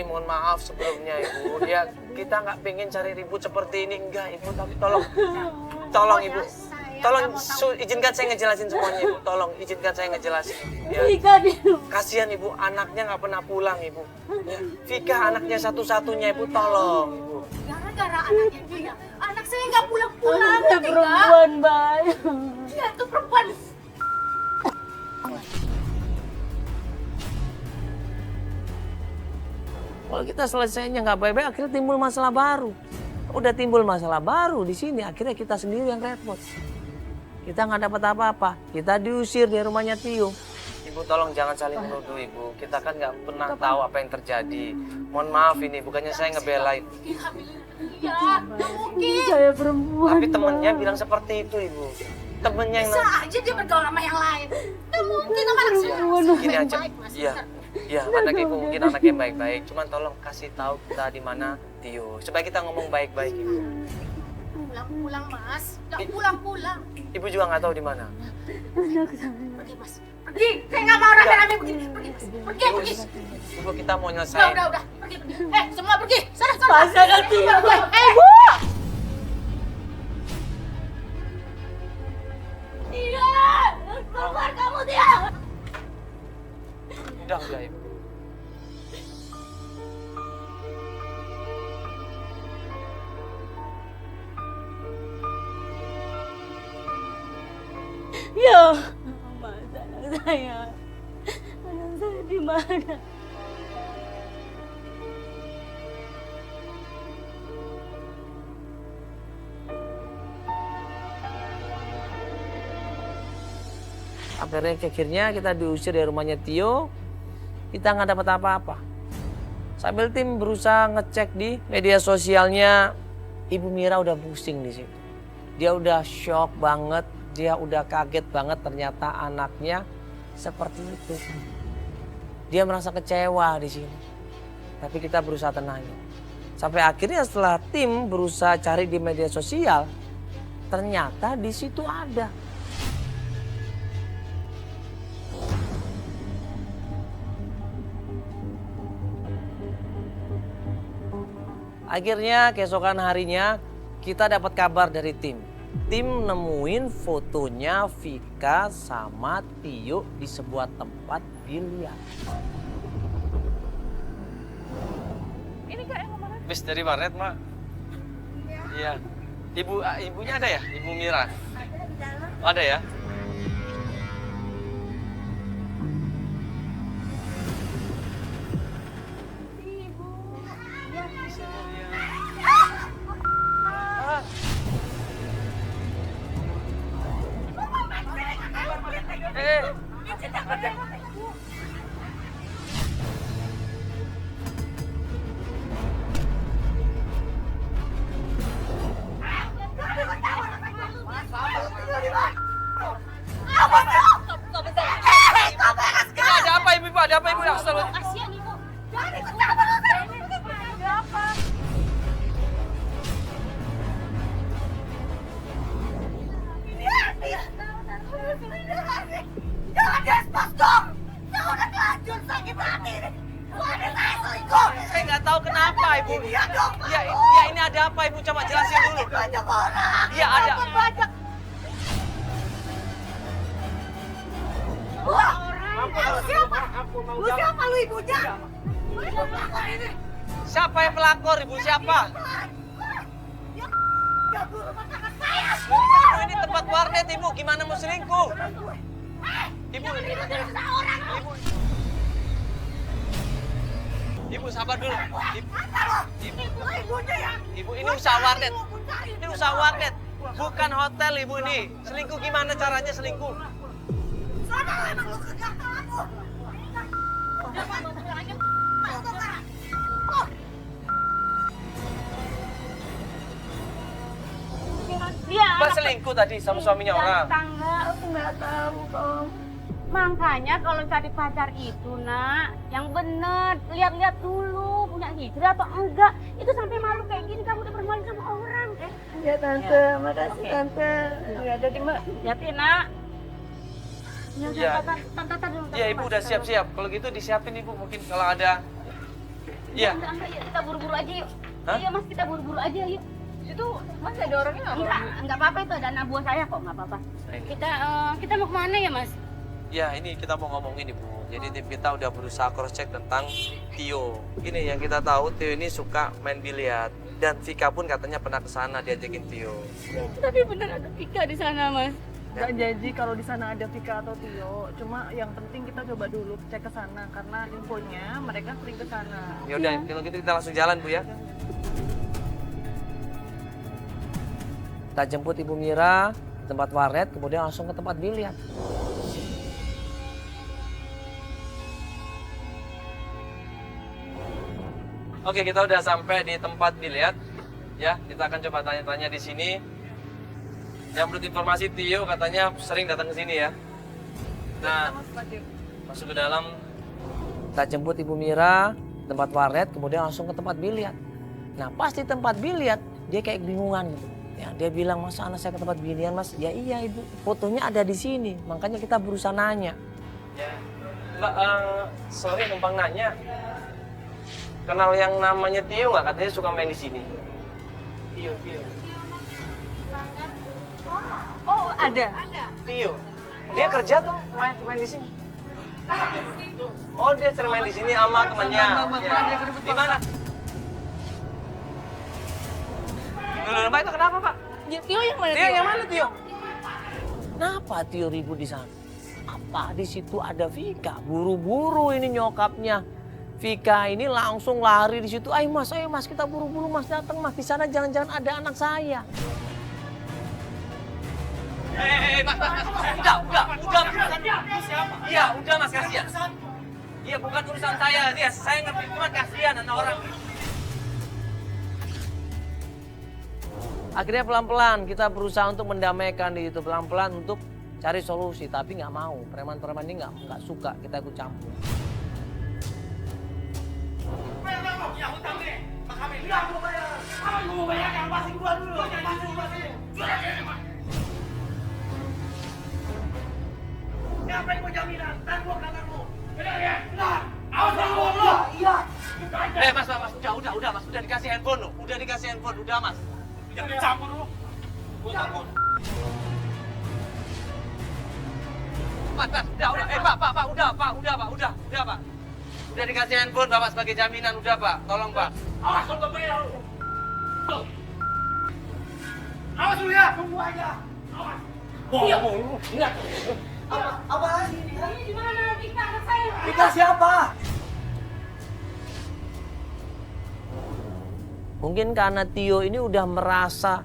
ini mohon maaf sebelumnya Ibu. Ya kita nggak pengen cari ribut seperti ini enggak Ibu, tapi tolong Ibu. Tolong izinkan saya ngejelasin semuanya Ibu. Tolong izinkan saya ngejelasin. Ya. Kasihan Ibu, anaknya nggak pernah pulang Ibu. Ya. Vika anaknya satu-satunya Ibu, tolong Ibu. Gara-gara anaknya dia, anak saya nggak pulang-pulang. Anaknya perempuan, Bay. Iya itu perempuan. Kalau kita selesainya nggak baik-baik, akhirnya timbul masalah baru. Udah timbul masalah baru di sini, akhirnya kita sendiri yang repot. Kita nggak dapat apa-apa, kita diusir dari rumahnya Tio. Ibu tolong jangan saling menuduh Ibu, kita kan nggak pernah tahu apa yang terjadi. Mohon maaf ini, bukannya saya ngebelain. Iya, nggak mungkin. Saya perempuan. Tapi temennya bilang seperti itu Ibu. Temennya yang Bisa aja dia bergaul sama yang lain. Nggak mungkin sama anak saya. gini aja. Baik, Mas. Iya, iya anak Ibu mungkin anaknya baik-baik. Cuman tolong kasih tahu kita di mana Tio. Supaya kita ngomong baik-baik Ibu. Pulang-pulang, Mas. Nggak pulang-pulang. Ibu juga nggak tahu di mana. Anak saya. Pergi, Mas. Pergi. Saya nggak mau rame-rame begini. Pergi, Mas. Pergi. Ibu kita mau nyelesain. Udah. Pergi. Semua pergi. Sana. Masa nanti ya, Pak. Bu! Dia! Keluar kamu, dia! Udah Ibu. Ya, masa anak saya. Anak saya di mana? Akhirnya kita diusir dari rumahnya Tio, kita nggak dapat apa-apa. Sambil tim berusaha ngecek di media sosialnya, Ibu Mira udah pusing di situ. Dia udah shock banget, dia udah kaget banget ternyata anaknya seperti itu. Dia merasa kecewa di sini. Tapi kita berusaha tenangin. Sampai akhirnya setelah tim berusaha cari di media sosial, ternyata di situ ada. Akhirnya keesokan harinya kita dapat kabar dari tim. Tim nemuin fotonya Vika sama Tio di sebuah tempat biliar. Ini kak yang kemarin. Bis dari warnet, Mak. Iya. Ibunya ada ya? Ibu Mira? Ada ya? Ada apa Ibu? Ada apa Ibu? Kasihan ibu. Jangan ikut campur urusan ini. Ada apa? Jangan diekspos dong. Saya udah terlanjur sakit hati ini. Suami saya selingkuh. Saya nggak tahu kenapa Ibu. Iya dong. Ya ini ada apa Ibu? Coba jelasin dulu. Banyak orang. Iya ada. Banyak. Wah, lu siapa? Lu siapa lu ibunya? Lu ibu pelakor ini. Siapa yang pelakor Ibu? Siapa? Ya guru rumah tangga saya. Ibu ini tempat warnet Ibu. Gimana mau selingkuh? Ibu. Ibu sabar dulu. Ibu ini usaha warnet. Ini usaha warnet. Bukan hotel Ibu ini. Selingkuh gimana caranya selingkuh? Sana emang lu kerja kamu. Dia Mbak selingkuh tadi sama suaminya orang. tangga, aku nggak tahu, Om. Makanya kalau cari pacar itu, Nak, yang bener, lihat-lihat dulu punya hijrah atau enggak. Itu sampai malu kayak gini kamu udah bermain sama orang. Ya Tante, makasih Tante. Ya jadi Mbak. Lihatin, Nak. Iya. Tante dulu. Iya Ibu udah siap-siap. Kalau gitu disiapin Ibu mungkin kalau ada Iya. Enggak, yuk kita buru-buru aja yuk. Hah? Iya Mas, kita buru-buru aja yuk. Itu Mas ada orangnya nggak? Enggak apa-apa, itu ada anak buah saya kok, enggak apa-apa. Kita mau kemana ya Mas? Ya ini kita mau ngomongin Ibu. Jadi tim kita udah berusaha cross check tentang Tio. Ini yang kita tahu Tio ini suka main biliar dan Vika pun katanya pernah ke sana diajakin Tio. Tapi bener ada Vika di sana Mas. Nggak janji kalau di sana ada Vika atau Tio. Cuma yang penting kita coba dulu cek ke sana karena infonya mereka sering ke sana. Ya udah, kalau gitu kita langsung jalan Bu ya. Kita jemput Ibu Mira di tempat waret, kemudian langsung ke tempat biliar. Oke, kita udah sampai di tempat biliar. Ya, kita akan coba tanya-tanya di sini. Yang menurut informasi Tio katanya sering datang ke sini ya. Nah, masuk ke dalam. Kita jemput Ibu Mira di tempat waret, kemudian langsung ke tempat biliar. Nah, pas di tempat biliar dia kayak bingungan gitu. Ya, dia bilang, masa anak saya ke tempat biliar Mas? Ya iya Ibu, fotonya ada di sini. Makanya kita berusaha nanya. Ya, Mbak, sorry numpang nanya. Kenal yang namanya Tio nggak? Katanya suka main di sini. Tio. Oh ada. Tio. Dia kerja tuh main di sini. Oh dia sering main di sini sama temannya. Di mana? Dulu Pak itu kenapa Pak? Tio yang mana? Tio yang mana Tio? Kenapa Tio ribut di sana? Apa di situ ada Vika? Buru-buru ini nyokapnya. Vika ini langsung lari di situ. Ayo mas, kita buru-buru mas datang mas. Di sana jangan-jangan ada anak saya. Mas, udah. Iya, udah mas, kasihan. Iya, bukan urusan saya. Dia, saya ngerti, cuma kasihan anak orang. Akhirnya pelan-pelan kita berusaha untuk mendamaikan di situ, pelan-pelan untuk cari solusi, tapi nggak mau. Preman-preman ini nggak suka kita ikut campur. Mas, udah mas, udah dikasih handphone loh, udah mas. Jangan campur lu. Gua takut. Mas, udah pak. Udah dikasih handphone Bapak sebagai jaminan, udah Pak. Tolong Pak. Awas lu bayar. Awas lu ya, tunggu aja. Awas. Bohong. Ingat. Apa lagi ini? Ini di mana Vika anak saya? Vika siapa? Mungkin karena Tio ini udah merasa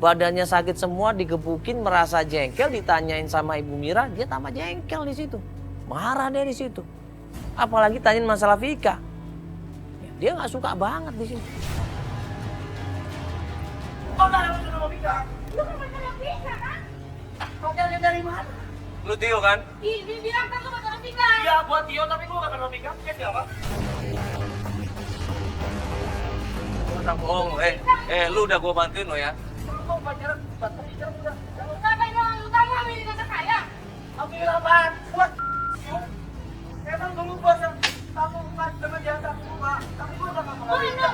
badannya sakit semua, digebukin, merasa jengkel, ditanyain sama Ibu Mira, dia tambah jengkel di situ. Marah dia di situ. Apalagi tanyain masalah Vika. Dia nggak suka banget di sini. Oh nggak ada sama Vika. Lu kan pacaran Vika kan? Pacarnya dari mana? Lu Tio kan? Bilang kan lu pacaran Vika. Iya buat Tio tapi gua nggak kenal Vika. Dia siapa? Tak bohong, lu udah gua bantuin lo ya. Lu pacaran Vika udah. Ngapain kamu hamilin anak saya? Ambil apaan? Buat emang dulu bos yang kamu bukan dengan jasa gua. Tapi gua udah nggak kenal Vika.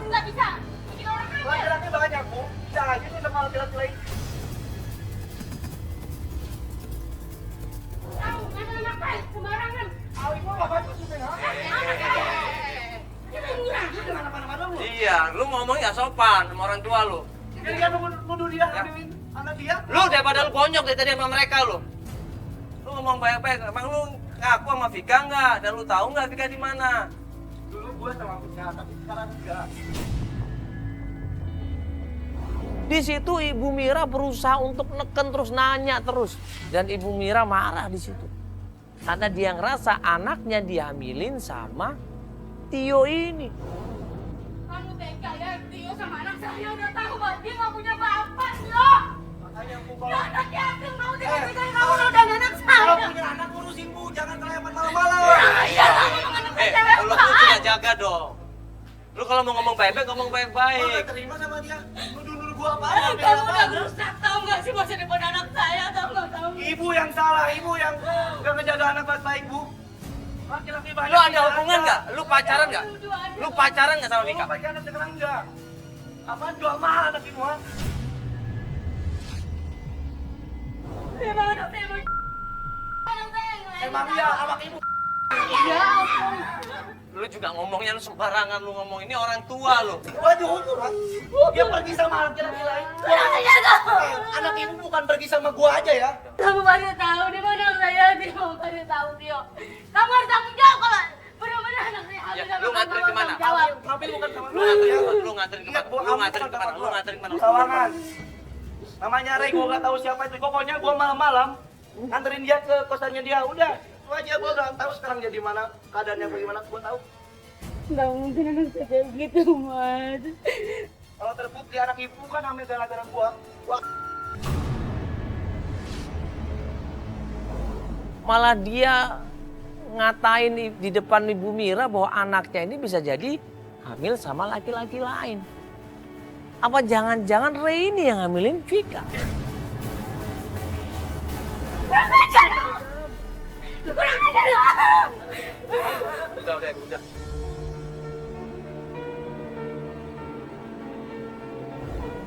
Nggak bisa. Bikin orang aja. Laki-laki banyak bu. Bisa aja nih sama laki-laki lain. Tahu, anak saya sembarangan. Awi gua nggak bantu sih ya. Jangan apa-apa lu. Iya, lu ngomongnya nggak sopan sama orang tua lu. Jadi kan nuduh dia hamilin anak dia. Lu daripada lu konyol dari tadi sama mereka lu. Lu ngomong baik-baik, emang lu ngaku sama Vika nggak? Dan lu tahu nggak Vika di mana? Dulu gua sama Vika, tapi sekarang enggak. Di situ Ibu Mira berusaha untuk neken terus, nanya terus. Dan Ibu Mira marah di situ. Karena dia ngerasa anaknya dihamilin sama Tio ini. Kamu tega ya, Tio sama anak saya udah tahu bahwa dia nggak punya bapak, Tio. Makanya aku Dia kalau anak yatim, mau dikasih kamu udah anak saya. kalau punya anak urusin bu, jangan kelewat malam-malam. Iya, Lu punya jaga dong. Lu kalau mau ngomong baik-baik, ngomong Gua baik-baik. nggak terima sama dia. Nuduh gua apaan? kamu udah berusak, tahu nggak sih masa depan anak saya, tahu nggak tahu? Ibu yang salah, ibu yang nggak ngejaga anak baik-baik bu. Laki-laki banyak. Lu ada hubungan nggak? Lu pacaran nggak? Lu pacaran nggak sama Vika? Lu pacaran sekarang enggak? Apaan jual mahal anak ibu, ha? Emang anak saya mau Emang iya anak ibu. Ya ampun. Lu juga ngomongnya lu sembarangan, lu ngomong ini orang tua lu. Gua dihukum, ha? Dia pergi sama laki-laki lain. Anak ibu bukan pergi sama gua aja ya. Kamu pada tahu di mana saya, Tio. Pada tahu, Tio. Kamu harus tanggung jawab kalau benar-benar anak saya hamil Ya, sama lu kamu, nganterin kamu kemana? tanggung jawab. Ngambil bukan sama Lu gua. nganterin kemana? Lu nganterin kemana? Lu nganterin kemana? Sawangan. Namanya Rey, gua nggak tahu siapa itu. Pokoknya gua malam-malam nganterin dia ke kosannya dia. Udah, itu aja. Gua nggak tahu sekarang dia di mana, keadaannya bagaimana. Gua tahu. Nggak mungkin anak saya kayak gitu, Mas. Kalau terbukti anak ibu kan hamil gara-gara gua. Wah, Malah dia ngatain di depan Ibu Mira bahwa anaknya ini bisa jadi hamil sama laki-laki lain. Apa jangan-jangan Rey ini yang hamilin Vika? udah.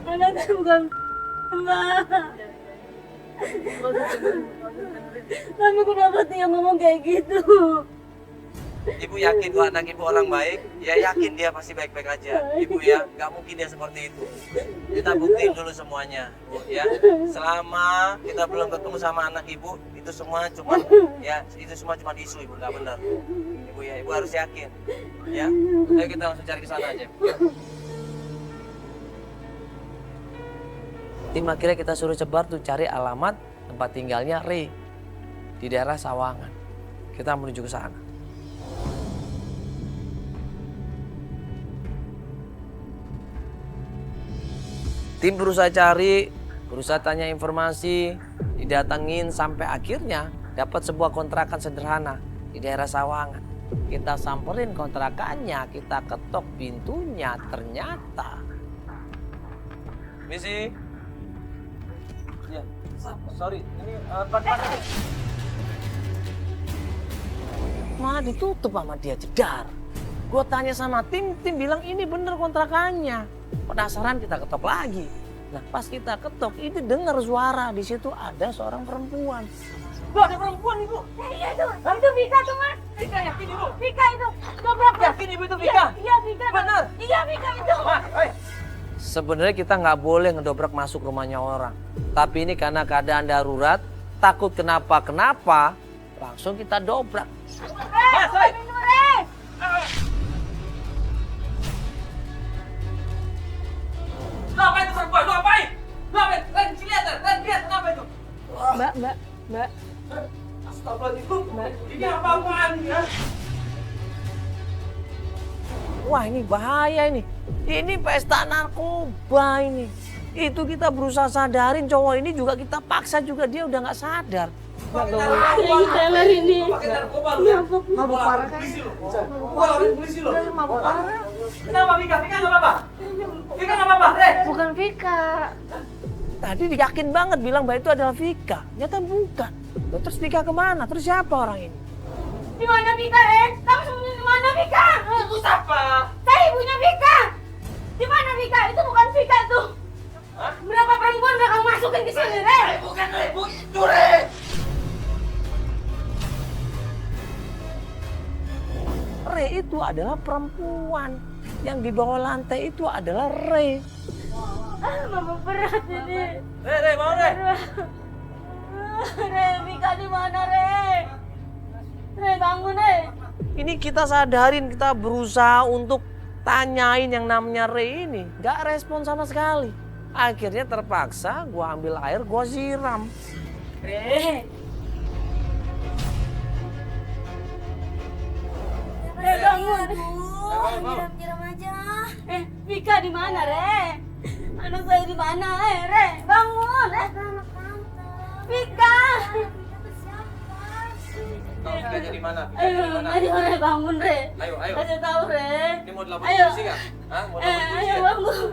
Anak saya bukan Mbak. Tapi kenapa Tio ngomong kayak gitu? Ibu yakin kok anak ibu orang baik? Ya yakin dia pasti baik-baik aja. Ibu ya, nggak mungkin dia seperti itu. Kita buktiin dulu semuanya, Bu, ya. Selama kita belum ketemu sama anak ibu, itu semua cuma isu, Ibu, nggak benar. Ibu ya, Ibu harus yakin, ya. Ayo kita langsung cari ke sana aja. Tim akhirnya kita suruh sebar tuh cari alamat tempat tinggalnya Rey di daerah Sawangan. Kita menuju ke sana. Tim berusaha cari, berusaha tanya informasi, didatengin sampai akhirnya dapat sebuah kontrakan sederhana di daerah Sawangan. Kita samperin kontrakannya, kita ketok pintunya, ternyata misi. Ya, sorry, ini malah ditutup sama dia, jedar. Gue tanya sama tim bilang ini bener kontrakannya. Penasaran kita ketok lagi. Nah pas kita ketok ini dengar suara, di situ ada seorang perempuan. Bu, ada perempuan ibu. Iya tuh, itu Vika tuh, Mas. Vika yakin ibu? Vika itu, dobrak. Yakin ibu itu Vika? Iya Vika. Benar? Iya Vika itu. Sebenarnya kita nggak boleh ngedobrak masuk rumahnya orang. Tapi ini karena keadaan darurat, takut kenapa-kenapa, langsung kita dobrak. Mas, oi. Lu apain itu perempuan? Lu apain? Lu apain? Ren, lihat, kenapa itu? Mbak. Astagfirullahaladzim. Ini apa-apaan ya? Wah ini bahaya ini. Ini pesta narkoba ini. Itu kita berusaha sadarin cowok ini juga kita paksa juga dia udah nggak sadar. Teler ini. Pakai narkoba lu ya? Mabuk parah kan? Gua laporin polisi lo. Mabuk parah. Kenapa Vika? Vika nggak apa-apa? Vika nggak apa-apa? Bukan Vika. Tadi yakin banget bilang bahwa itu adalah Vika. Nyata bukan. Loh, terus Vika kemana? Terus siapa orang ini? Di mana Vika, Kamu sembunyi di mana Vika? Itu siapa? Saya ibunya Vika. Di mana Vika? Itu bukan Vika tuh. Berapa perempuan udah kamu masukin ke sini, Bukan Re, bu, itu Re. Rey itu adalah perempuan. Yang di bawah lantai itu adalah Rey. Mama berat ini. Re, mau Re. Vika di mana, bangun, Ini kita sadarin, kita berusaha untuk tanyain yang namanya Rey ini. Gak respon sama sekali. Akhirnya terpaksa gua ambil air, gua siram. Bangun. Nyiram aja. Vika di mana, Anak saya di mana, Bangun, Anak tante. Vika. Itu siapa? Tahu Vikanya di mana? Ayo, bangun, Ayo. Kasih tahu, Ini mau dilaporin Ayo. polisi kan? Hah? Mau dilaporin polisi Ayo ya? bangun.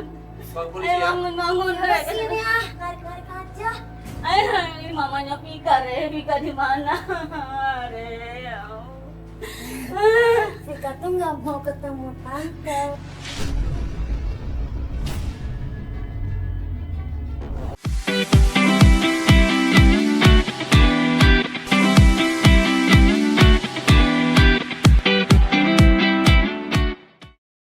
Bang polisi ya? Bangun, Sini ya, narik-narik aja. Ayo, ini mamanya Vika, Vika di mana, Vika tuh nggak mau ketemu tante.